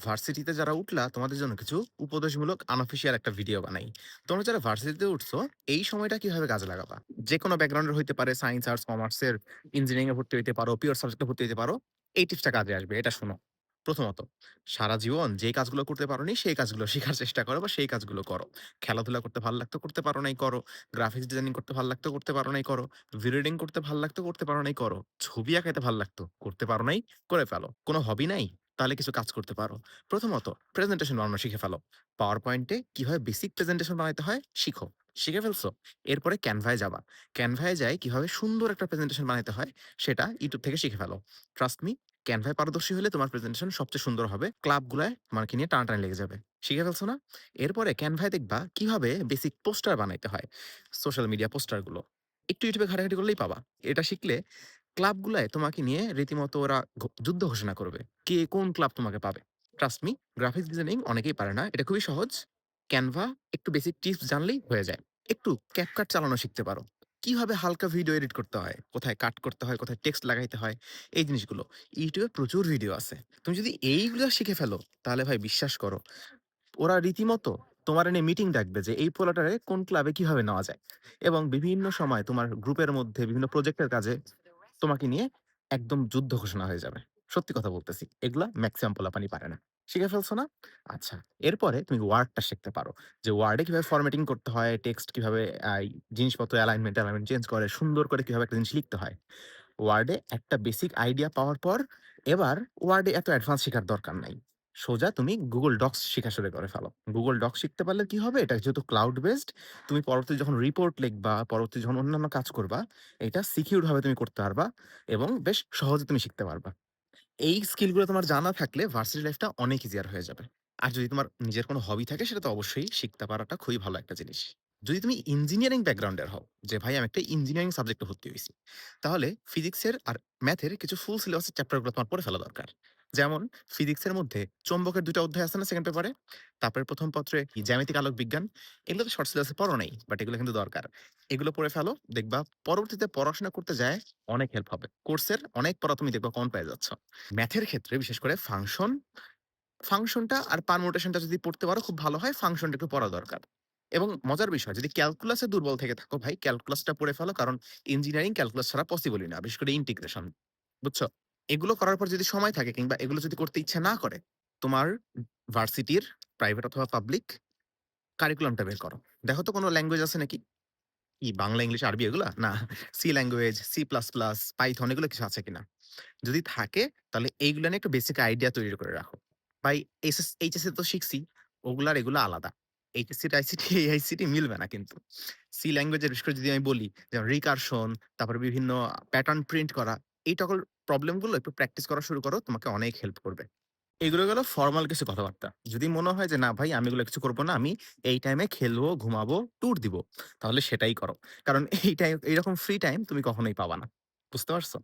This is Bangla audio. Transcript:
ভার্সিটিতে যারা উঠলা তোমাদের জন্য কিছু উপদেশমূলক আনঅফিসিয়াল একটা ভিডিও বানাই। তোমরা যারা ভার্সিটিতে উঠছো এই সময়টা কিভাবে কাজে লাগাবা? যে কোনো ব্যাকগ্রাউন্ডের হইতে পারে, সায়েন্স, আর্টস, কমার্সের, ইঞ্জিনিয়ারিং এ ভর্তি হইতে পারো, পিওর সাবজেক্টে ভর্তি হইতে পারো। এই টিপসটা কাজে আসবে। এটা শোনো। প্রথমত, সারা জীবন যেই কাজগুলো করতে পারোনি সেই কাজগুলো শিখার চেষ্টা করো বা সেই কাজগুলো করো। খেলাধুলা করতে ভাল লাগতো করতে পারো নাই করো। গ্রাফিক্স ডিজাইনিং করতে ভাল লাগতো করতে পারো নাই করো। ভিডিও এডিটিং করতে ভাল লাগতো করতে পারো নাই করো। ছবি আঁকাইতে ভাল লাগতো করতে পারো নাই করে ফেলো। কোনো হবি নাই? তাহলে কিছু কাজ করতে পারো। প্রথমত প্রেজেন্টেশন বানানো শিখে ফেলো। পাওয়ার পয়েন্টে কিভাবে বেসিক প্রেজেন্টেশন বানাইতে হয় শিখো। শিখে ফেলছো? এরপরে ক্যানভায় যাবা। ক্যানভায় যাই কিভাবে সুন্দর একটা প্রেজেন্টেশন বানাইতে হয় সেটা ইউটিউব থেকে শিখে ফেলো। ট্রাস্ট মি, ক্যানভায় পারদর্শী হলে তোমার প্রেজেন্টেশন সবচেয়ে সুন্দর হবে। ক্লাবগুলায় তোমাকে নিয়ে টানাটানি লেগে যাবে। শিখে ফেলছো না? এরপরে ক্যানভায় দেখবা কিভাবে বেসিক পোস্টার বানাইতে হয়। সোশ্যাল মিডিয়া পোস্টারগুলো। একটু ইউটিউবে ঘাটাঘাটি করলেই পাবা। এটা শিখলে ক্লাবগুলায় তোমাকে নিয়ে রীতিমতো ওরা যুদ্ধ ঘোষণা করবে। কে কোন ক্লাব তোমাকে পাবে। ট্রাস্ট মি, গ্রাফিক্স ডিজাইনিং অনেকেই পারে না। এটা খুবই সহজ। ক্যানভা একটু বেসিক টিপস জানলেই হয়ে যায়। একটু ক্যাপকাট চালানো শিখতে পারো। কিভাবে হালকা ভিডিও এডিট করতে হয়, কোথায় কাট করতে হয়, কোথায় টেক্সট লাগাইতে হয়, এই জিনিসগুলো। ইউটিউবে প্রচুর ভিডিও আছে। তুমি যদি এইগুলা শিখে ফেলো, তাহলে ভাই বিশ্বাস করো, ওরা রীতিমতো তোমার এনে মিটিং ডাকবে যে এই পোলাটারে কোন ক্লাবে কিভাবে নেওয়া যায়। এবং বিভিন্ন সময় তোমার গ্রুপের মধ্যে বিভিন্ন প্রজেক্টের কাজে তোমাকে নিয়ে একদম যুদ্ধ ঘোষণা হয়ে যাবে। সত্যি কথা বলতেছি। এগুলা মেক্সিমাম পোলাপানি পারে না। শিখে ফেলছো না? আচ্ছা। এরপরে তুমি ওয়ার্ডটা শিখতে পারো। যে ওয়ার্ডে কিভাবে ফরম্যাটিং করতে হয়, টেক্সট কিভাবে জিনিসপত্র অ্যালাইনমেন্ট চেঞ্জ করে সুন্দর করে কিভাবে একটা জিনিস লিখতে হয়। ওয়ার্ডে একটা বেসিক আইডিয়া পাওয়ার পর এবার ওয়ার্ডে এত অ্যাডভান্স শিখার দরকার নাই। সোজা তুমি Google Docs শিখা শুরু করে ফেলো। Google Docs শিখতে পারলে কি হবে? এটা যেহেতু ক্লাউড বেসড, তুমি পরবর্তীতে যখন রিপোর্ট লিখবা, পরবর্তীতে যখন অন্যান্য কাজ করবা, এটা সিকিউর ভাবে তুমি করতে পারবা এবং বেশ সহজে তুমি শিখতে পারবা। এই স্কিলগুলো তোমার জানা থাকলে ভার্সিটি লাইফটা অনেক ইজিয়ার হয়ে যাবে। আর যদি তোমার নিজের কোনো হবি থাকে সেটা তো অবশ্যই শিখতে পারাটা খুবই ভালো একটা জিনিস। যদি তুমি ইঞ্জিনিয়ারিং ব্যাকগ্রাউন্ডের হও, যে ভাই আমি একটা ইঞ্জিনিয়ারিং সাবজেক্টে ভর্তি হইছি। তাহলে ফিজিক্সের আর ম্যাথের কিছু ফুল সিলেবাসের চ্যাপ্টারগুলো তোমার পড়ে ফেলা দরকার। যেমন ফিজিক্সের মধ্যে চৌম্বকের ২ টা অধ্যায় আছে না সেকেন্ড পেপারে? তারপরে ১ম পত্রে জ্যামিতিক আলোক বিজ্ঞান। এগুলো তো শর্ট সিলেবাসে পড়ো নাই, বাট এগুলো কিন্তু দরকার। এগুলো পড়ে ফেলো, দেখবা পরবর্তীতে পড়াশোনা করতে যায় অনেক হেল্প হবে। কোর্সের অনেক পড়া তুমি দেখবা কমন পেয়ে যাচ্ছ। ম্যাথের ক্ষেত্রে বিশেষ করে ফাংশনটা আর পারমুটেশনটা যদি পড়তে পারো খুব ভালো হয়। ফাংশনটা একটু পড়া দরকার। এবং মজার বিষয় যদি ক্যালকুলাসে দুর্বল থেকে থাকো ভাই ক্যালকুলাসটা পড়ে ফেলো। কারণ ইঞ্জিনিয়ারিং ক্যালকুলাস ছাড়া পসিবলই না। বিশেষ করে ইন্টিগ্রেশন। বুঝছো? এগুলো করার পর যদি সময় থাকে কিংবা এগুলো যদি করতে ইচ্ছা না করে, তোমার ভার্সিটির প্রাইভেট অথবা পাবলিক কারিকুলামটা বের করো। দেখো তো কোনো ল্যাঙ্গুয়েজ আছে নাকি? কি বাংলা, ইংলিশ, আরবি এগুলা? না। C language, C plus plus, Python এগুলো কিছু আছে কিনা? যদি থাকে তাহলে এইগুলা নিয়ে একটু বেসিক আইডিয়া তৈরি করে রাখো। ভাই এইচএসসি তো শিখছি, ওগুলা আর এগুলা আলাদা। এইচএসসি টাইসিটি এআইসিটি মিলবে না কিন্তু। সি ল্যাঙ্গুয়েজের বিশেষ করে যদি আমি বলি যেমন রিকারশন, তারপরে বিভিন্ন প্যাটার্ন প্রিন্ট করা, এই সকল প্রবলেম গুলো একটু প্র্যাকটিস করা শুরু করো, তোমাকে অনেক হেল্প করবে। এগুলো গেল ফরমাল কিছু কথাবার্তা। যদি মনে হয় যে না ভাই আমি এগুলো কিছু করব না, আমি এই টাইমে খেলবো, ঘুমাবো, ট্যুর দিব, তাহলে সেটাই করো। কারণ এই টাইম এইরকম ফ্রি টাইম তুমি কখনোই পাবা না। বুঝতে পারছো?